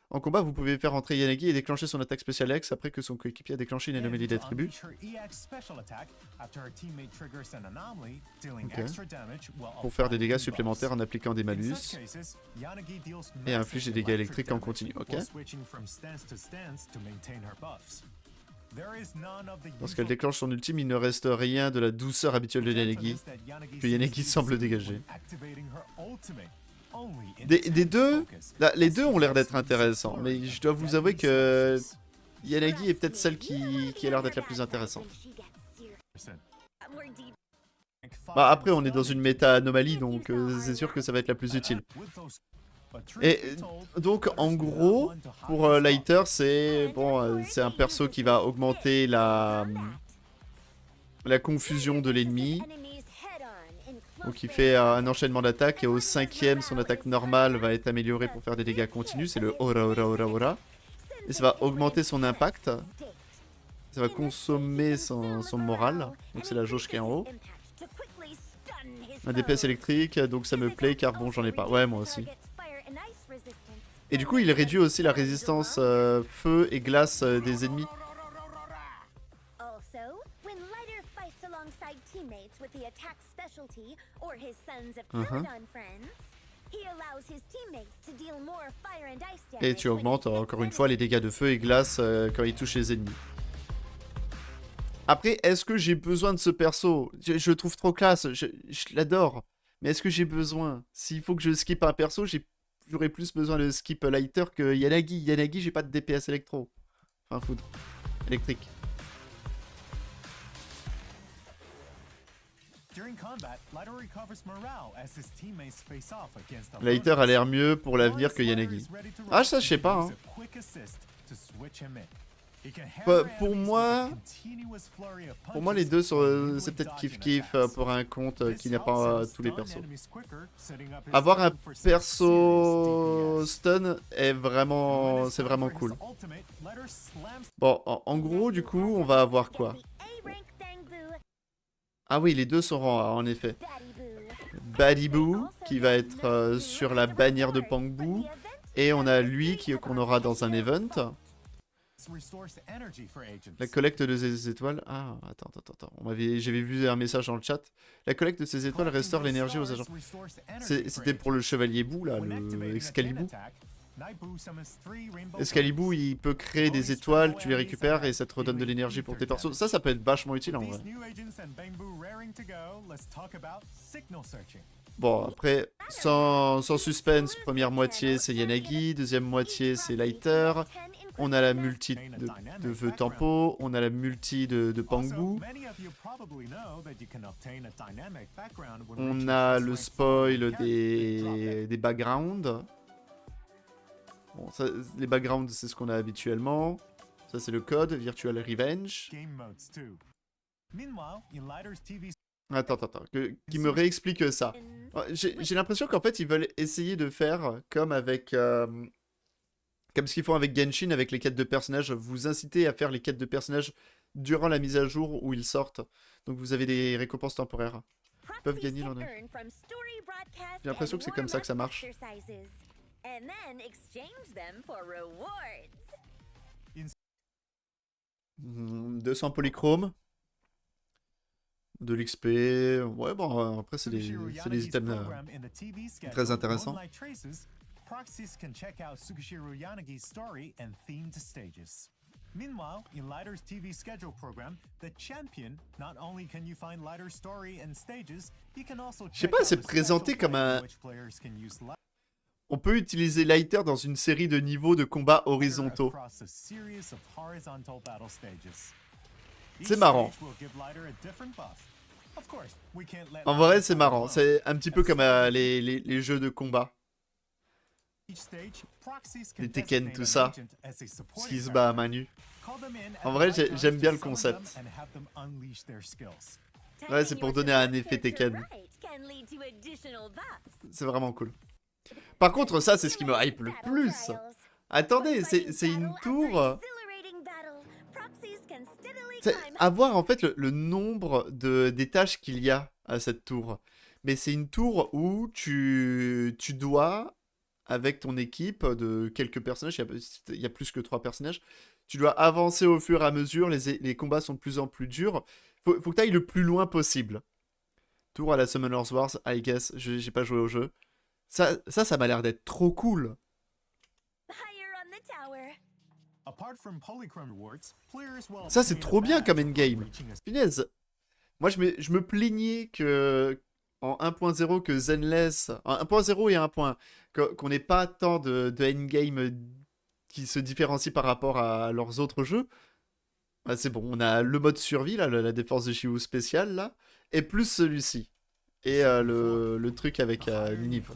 En combat, vous pouvez faire entrer Yanagi et déclencher son attaque spéciale X après que son coéquipier a déclenché une anomalie d'attribut. Okay. Pour faire des dégâts supplémentaires en appliquant des malus. Et inflige des dégâts électriques en continu. Ok. Lorsqu'elle déclenche son ultime, il ne reste rien de la douceur habituelle de Yanagi que Yanagi semble dégager. Les deux ont l'air d'être intéressants, mais je dois vous avouer que Yanagi est peut-être celle qui a l'air d'être la plus intéressante. Après, on est dans une méta-anomalie, donc c'est sûr que ça va être la plus utile. Et donc, en gros, pour Lighter, c'est un perso qui va augmenter la confusion de l'ennemi. Donc il fait un enchaînement d'attaques et au 5e, son attaque normale va être améliorée pour faire des dégâts continus. C'est le Ora Ora Ora Ora. Et ça va augmenter son impact. Ça va consommer son moral. Donc c'est la jauge qui est en haut. Un DPS électrique, donc ça me plaît car bon, j'en ai pas. Ouais, moi aussi. Et du coup, il réduit aussi la résistance feu et glace des ennemis. Et tu augmentes encore une fois les dégâts de feu et glace quand il touche les ennemis. Après, est-ce que j'ai besoin de ce perso? Je le trouve trop classe, je l'adore. Mais est-ce que j'ai besoin? S'il faut que je skip un perso, j'aurais plus besoin de skip Lighter que Yanagi. Yanagi, j'ai pas de DPS électro. Enfin, foudre. Électrique. Lighter a l'air mieux pour l'avenir que Yanagi. Ah, ça, je sais pas. Hein. Pour moi, les deux, c'est peut-être kiff-kiff pour un compte qui n'a pas tous les persos. Avoir un perso stun c'est vraiment cool. Bon, en gros, du coup, on va avoir quoi? Ah oui, les deux sont rang A, en effet. Bangboo, qui va être sur la bannière de Bangboo. Et on a lui qu'on aura dans un event. La collecte de ces étoiles... Ah, attends. J'avais vu un message dans le chat. La collecte de ces étoiles restaure l'énergie aux agents. C'était pour le chevalier Boo, là, le Excalibur. Excalibur, il peut créer des étoiles, tu les récupères et ça te redonne de l'énergie pour tes persos. Ça peut être vachement utile en vrai. Bon, après, sans suspense, première moitié c'est Yanagi, deuxième moitié c'est Lighter. On a la multi de feu tempo, on a la multi de Bangboo. On a le spoil des backgrounds. Bon, ça, les backgrounds, c'est ce qu'on a habituellement. Ça, c'est le code, Virtual Revenge. Attends, qui me réexplique ça. J'ai l'impression qu'en fait, ils veulent essayer de faire comme avec... comme ce qu'ils font avec Genshin, avec les quêtes de personnages. Vous incitez à faire les quêtes de personnages durant la mise à jour où ils sortent. Donc vous avez des récompenses temporaires. Ils peuvent gagner l'en J'ai l'impression que c'est comme ça que ça marche. 200 polychromes. De l'XP. Ouais, bon, après, c'est des items très intéressants. Meanwhile, in Lighter's TV schedule program, the champion, not only can you find Lighter's story and stages, he can also je sais pas, c'est présenté comme un... On peut utiliser Lighter dans une série de niveaux de combat horizontaux. C'est marrant. En vrai, c'est marrant. C'est un petit peu comme les jeux de combat. Les Tekken, tout ça. Ce qui se bat à main nue. En vrai, j'aime bien le concept. Ouais, c'est pour donner un effet Tekken. C'est vraiment cool. Par contre, ça, c'est ce qui me hype le plus. Attendez, c'est une tour... Avoir en fait le nombre d'étages qu'il y a à cette tour. Mais c'est une tour où tu dois... Avec ton équipe de quelques personnages, il y a plus que 3 personnages, tu dois avancer au fur et à mesure, les combats sont de plus en plus durs. Faut que tu ailles le plus loin possible. Tour à la Summoner's Wars, I guess, j'ai pas joué au jeu. Ça m'a l'air d'être trop cool. Ça, c'est trop bien comme endgame. Punaise. Moi, je me plaignais que... En 1.0 que Zenless, en 1.0 et 1.1, qu'on n'ait pas tant de endgame qui se différencie par rapport à leurs autres jeux. Bah, c'est bon, on a le mode survie, là, la défense de Shiu spéciale, là, et plus celui-ci. Et le truc avec Ninive.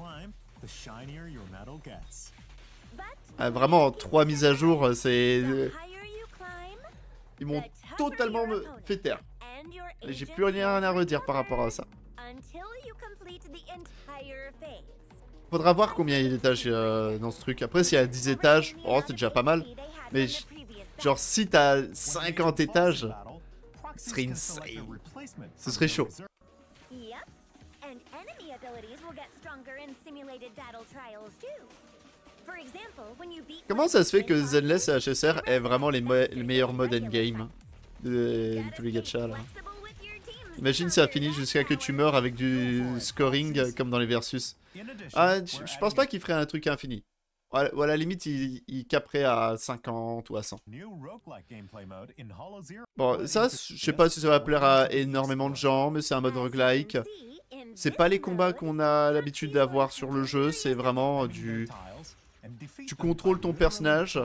Vraiment, 3 mises à jour, c'est... Ils m'ont totalement fait taire. Et j'ai plus rien à redire par rapport à ça. Faudra voir combien il y a d'étages dans ce truc. Après, s'il y a 10 étages, oh, c'est déjà pas mal. Mais genre, si t'as 50 étages, ce serait insane. Ce serait chaud. Comment ça se fait que Zenless et HSR aient vraiment les meilleurs modes endgame de tous les gachas là? Imagine ça finit jusqu'à que tu meurs avec du scoring comme dans les versus. Ah, je pense pas qu'il ferait un truc infini. Ou à la limite, il caperait à 50 ou à 100. Bon, ça, je sais pas si ça va plaire à énormément de gens, mais c'est un mode roguelike. C'est pas les combats qu'on a l'habitude d'avoir sur le jeu, c'est vraiment Tu contrôles ton personnage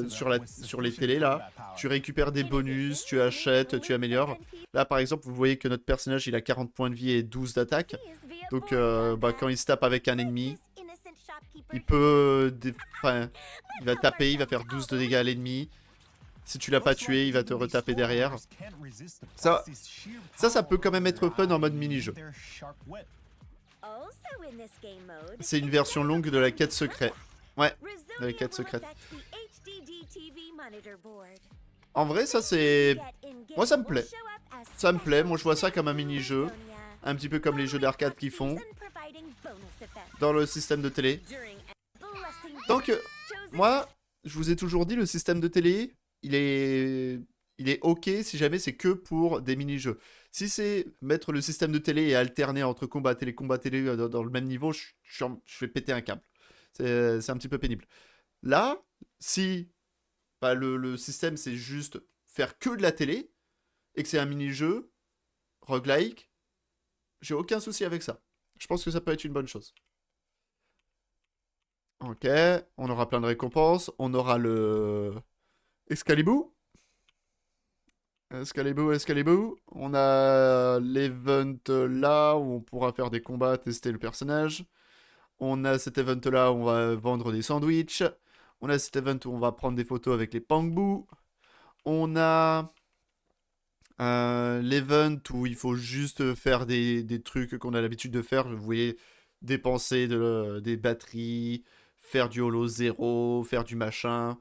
sur les télés là. Tu récupères des bonus, tu achètes, tu améliores. Là par exemple, vous voyez que notre personnage il a 40 points de vie et 12 d'attaque. Donc quand il se tape avec un ennemi, il peut... Enfin, il va taper, il va faire 12 de dégâts à l'ennemi. Si tu l'as pas tué, il va te retaper derrière. Ça peut quand même être fun en mode mini-jeu. C'est une version longue de la quête secrète. Ouais, de la quête secrète. En vrai, ça c'est... Moi ça me plaît. Ça me plaît, moi je vois ça comme un mini-jeu. Un petit peu comme les jeux d'arcade qu'ils font. Dans le système de télé. Donc, moi, je vous ai toujours dit, le système de télé... Il est ok si jamais c'est que pour des mini-jeux. Si c'est mettre le système de télé et alterner entre combat télé dans le même niveau, je vais péter un câble. C'est un petit peu pénible. Là, si le système c'est juste faire que de la télé et que c'est un mini-jeu, roguelike, j'ai aucun souci avec ça. Je pense que ça peut être une bonne chose. Ok, on aura plein de récompenses. On aura le... Excalibur. On a l'event là où on pourra faire des combats, tester le personnage. On a cet event là où on va vendre des sandwichs. On a cet event où on va prendre des photos avec les Bangboo. On a l'event où il faut juste faire des trucs qu'on a l'habitude de faire. Vous voyez, dépenser des batteries, faire du holo 0, faire du machin.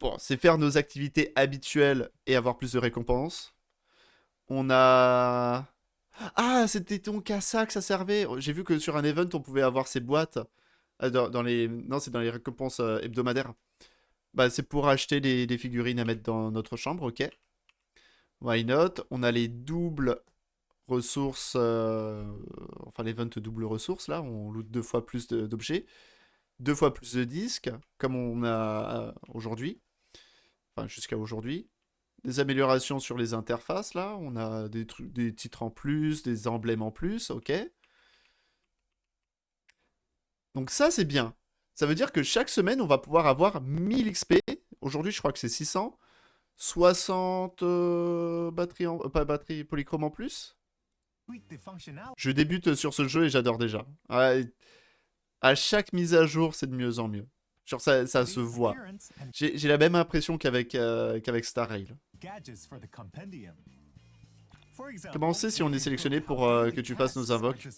Bon, c'est faire nos activités habituelles et avoir plus de récompenses. On a... Ah, c'était donc à ça que ça servait. J'ai vu que sur un event, on pouvait avoir ces boîtes. Dans les... Non, c'est dans les récompenses hebdomadaires. Bah, c'est pour acheter des figurines à mettre dans notre chambre, ok. Why not? On a les doubles ressources... Enfin, l'event double ressources, là. On loot 2 fois plus d'objets. 2 fois plus de disques, comme on a aujourd'hui. Enfin, jusqu'à aujourd'hui. Des améliorations sur les interfaces, là. On a des titres en plus, des emblèmes en plus, ok. Donc ça, c'est bien. Ça veut dire que chaque semaine, on va pouvoir avoir 1000 XP. Aujourd'hui, je crois que c'est 600. 60 batteries, pas batteries polychrome en plus. Je débute sur ce jeu et j'adore déjà. À chaque mise à jour, c'est de mieux en mieux. Genre, ça se voit. J'ai la même impression qu'avec Star Rail. Comment on sait si on est sélectionné pour que tu fasses nos invoques?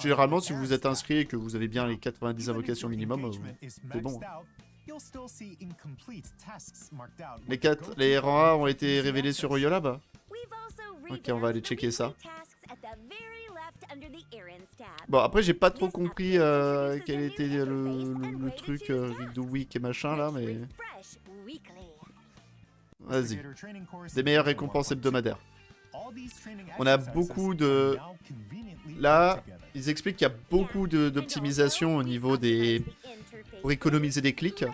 Généralement, si vous êtes inscrit et que vous avez bien les 90 invocations minimum, c'est bon. Les rangs A ont été révélés sur Oyolab. Ok, on va aller checker ça. Bon, après, j'ai pas trop compris quel était le truc Read Week et machin là, mais... Vas-y. Des meilleures récompenses hebdomadaires. On a beaucoup de... Là, ils expliquent qu'il y a beaucoup d'optimisation au niveau des... Pour économiser des clics.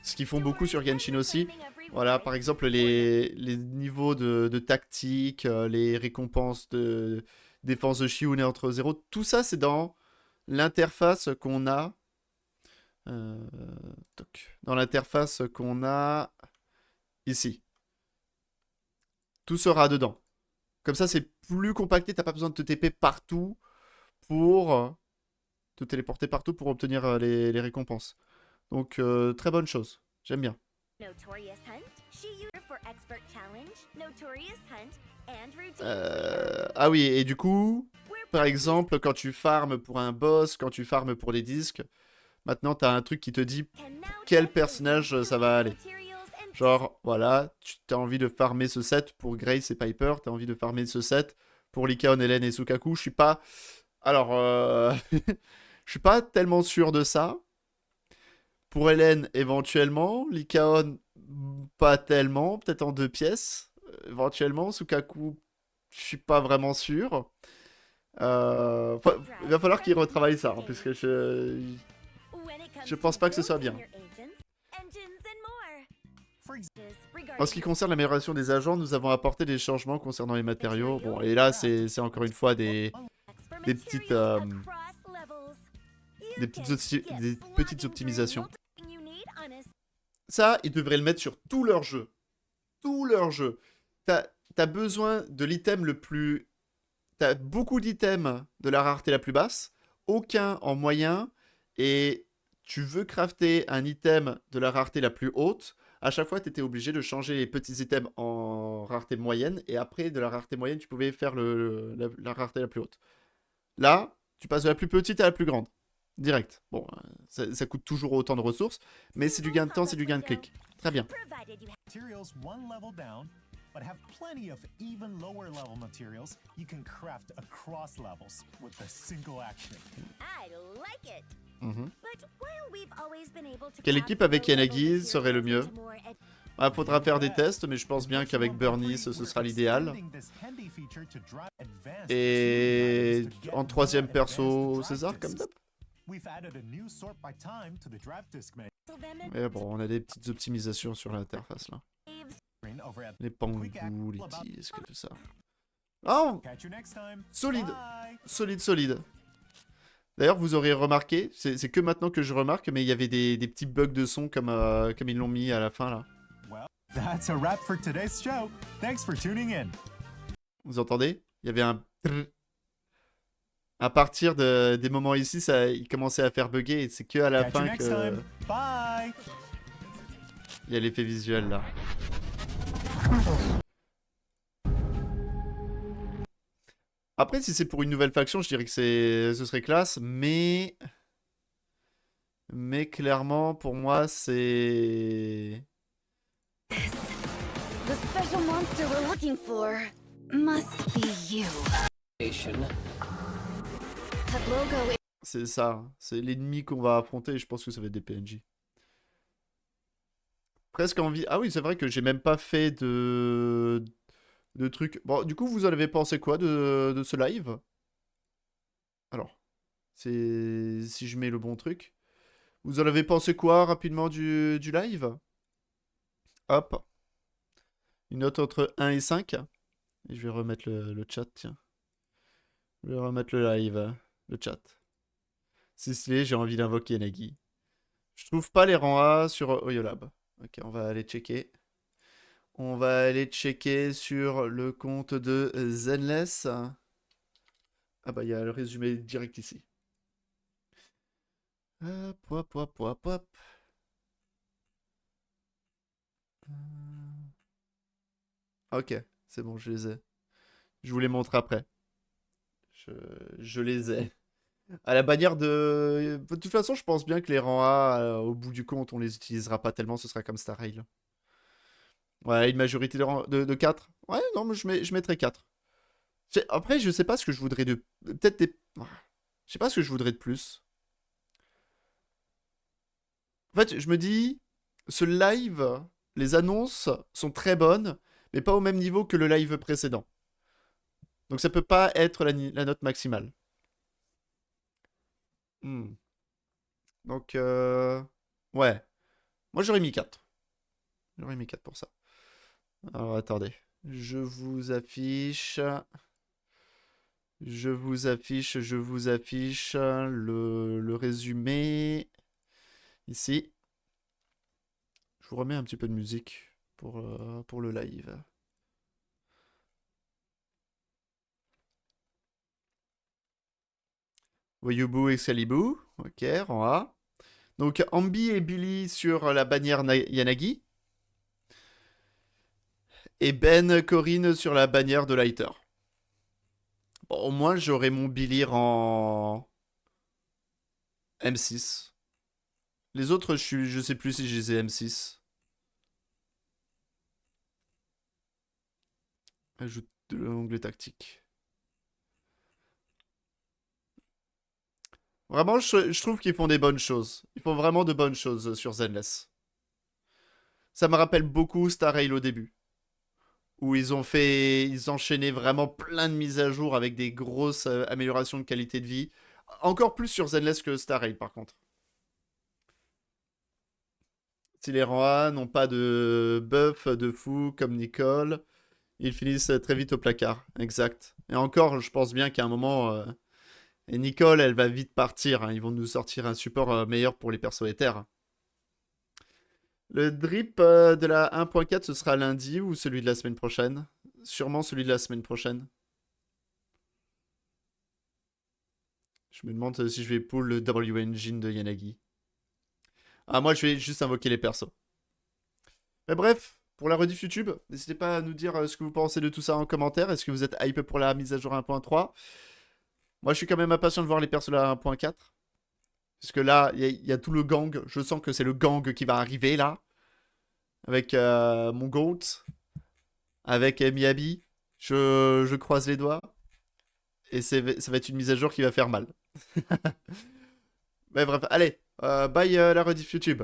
Ce qu'ils font beaucoup sur Genshin aussi. Voilà, par exemple, les niveaux de tactique, les récompenses de... défense de Shiune entre 0, tout ça c'est dans l'interface qu'on a. Dans l'interface qu'on a ici. Tout sera dedans. Comme ça c'est plus compacté, t'as pas besoin de te TP partout pour te téléporter partout pour obtenir les récompenses. Donc très bonne chose, j'aime bien. Ah oui, et du coup, par exemple, quand tu farmes pour un boss, quand tu farmes pour les disques, maintenant t'as un truc qui te dit quel personnage ça va aller. Genre, voilà, tu as envie de farmer ce set pour Grace et Piper, t'as envie de farmer ce set pour Lycaon, Hélène et Sukaku. Je suis pas... Alors, je suis pas tellement sûr de ça. Pour Hélène, éventuellement. Lycaon, pas tellement. Peut-être en 2 pièces. Éventuellement. Sukaku, je suis pas vraiment sûr. Il va falloir qu'il retravaille ça, hein, puisque je pense pas que ce soit bien. En ce qui concerne l'amélioration des agents, nous avons apporté des changements concernant les matériaux. Bon, et là, c'est encore une fois des petites optimisations. Ça, ils devraient le mettre sur tout leur jeu. Tout leur jeu. T'as besoin de l'item le plus... T'as beaucoup d'items de la rareté la plus basse, aucun en moyen, et tu veux crafter un item de la rareté la plus haute, à chaque fois, tu étais obligé de changer les petits items en rareté moyenne, et après, de la rareté moyenne, tu pouvais faire la rareté la plus haute. Là, tu passes de la plus petite à la plus grande. Direct. Bon, ça coûte toujours autant de ressources, mais c'est du gain de temps, c'est du gain de clic. Très bien. Materials one level down, but have plenty of even lower level materials you can craft across levels with a single action. I like it. Mhm. But while we've always been able to Quelle équipe avec Yanagi serait le mieux? Faudra faire des tests, mais je pense bien qu'avec Bernie, ce sera l'idéal. Et en troisième perso, César, comme d'hab. Mais bon, on a des petites optimisations sur l'interface là. Les Bangboo, les disques, tout ça. Oh, solide, solide, solide. D'ailleurs, vous aurez remarqué, c'est que maintenant que je remarque, mais il y avait des petits bugs de son comme ils l'ont mis à la fin là. That's a wrap for today's show. Thanks for tuning in. Vous entendez? Il y avait un... À partir des moments ici, il commençait à faire bugger et c'est que à la fin que... Bye. Il y a l'effet visuel là. Après, si c'est pour une nouvelle faction, je dirais que ce serait classe, mais clairement, pour moi, c'est... The special monster we're looking for must be you. That logo is... C'est ça, c'est l'ennemi qu'on va affronter, je pense que ça va être des PNJ. Presque envie... Ah oui, c'est vrai que j'ai même pas fait de trucs... Bon, du coup, vous en avez pensé quoi de ce live? Alors, si je mets le bon truc. Vous en avez pensé quoi rapidement du live? Hop. Une note entre 1 et 5. Et je vais remettre le chat, tiens. Je vais remettre le live, le chat. C'est stylé, j'ai envie d'invoquer Yanagi. Je trouve pas les rangs A sur Oyolab. Ok, on va aller checker. On va aller checker sur le compte de Zenless. Ah bah, il y a le résumé direct ici. Hop, hop, hop, hop, hop. Ok, c'est bon, je les ai. Je vous les montre après. Je les ai. À la bannière de... De toute façon, je pense bien que les rangs A, au bout du compte, on les utilisera pas tellement, ce sera comme Star Rail. Ouais, une majorité de 4. Ouais, non, mais je mettrais 4. Après, je sais pas ce que je voudrais de... Peut-être des... Je sais pas ce que je voudrais de plus. En fait, je me dis... Ce live, les annonces sont très bonnes, mais pas au même niveau que le live précédent. Donc ça peut pas être la note maximale. Donc, ouais. Moi, j'aurais mis 4. J'aurais mis 4 pour ça. Alors, attendez. Je vous affiche le résumé. Ici. Je vous remets un petit peu de musique pour le live. Voyoubu Excalibur. Ok, rang A. Donc, Ambi et Billy sur la bannière Yanagi. Et Ben Corinne sur la bannière de Lighter. Bon, au moins, j'aurai mon Billy en M6. Les autres, je sais plus si je les ai M6. Ajoute de l'onglet tactique. Vraiment, je trouve qu'ils font des bonnes choses. Ils font vraiment de bonnes choses sur Zenless. Ça me rappelle beaucoup Star Rail au début. Où ils enchaînaient vraiment plein de mises à jour avec des grosses améliorations de qualité de vie. Encore plus sur Zenless que Star Rail par contre. Si les rangs A n'ont pas de buff de fou comme Nicole, ils finissent très vite au placard. Exact. Et encore, je pense bien qu'à un moment... Et Nicole, elle va vite partir. Hein. Ils vont nous sortir un support meilleur pour les persos éthers. Le drip de la 1.4, ce sera lundi ou celui de la semaine prochaine? Sûrement celui de la semaine prochaine. Je me demande si je vais pull le W Engine de Yanagi. Ah, moi, je vais juste invoquer les persos. Mais bref, pour la rediff YouTube, n'hésitez pas à nous dire ce que vous pensez de tout ça en commentaire. Est-ce que vous êtes hype pour la mise à jour 1.3? Moi, je suis quand même impatient de voir les persos de la 1.4. Parce que là, il y a tout le gang. Je sens que c'est le gang qui va arriver, là. Avec mon GOAT. Avec Miyabi. Je croise les doigts. Et ça va être une mise à jour qui va faire mal. Mais bref, allez. Bye la rediff YouTube.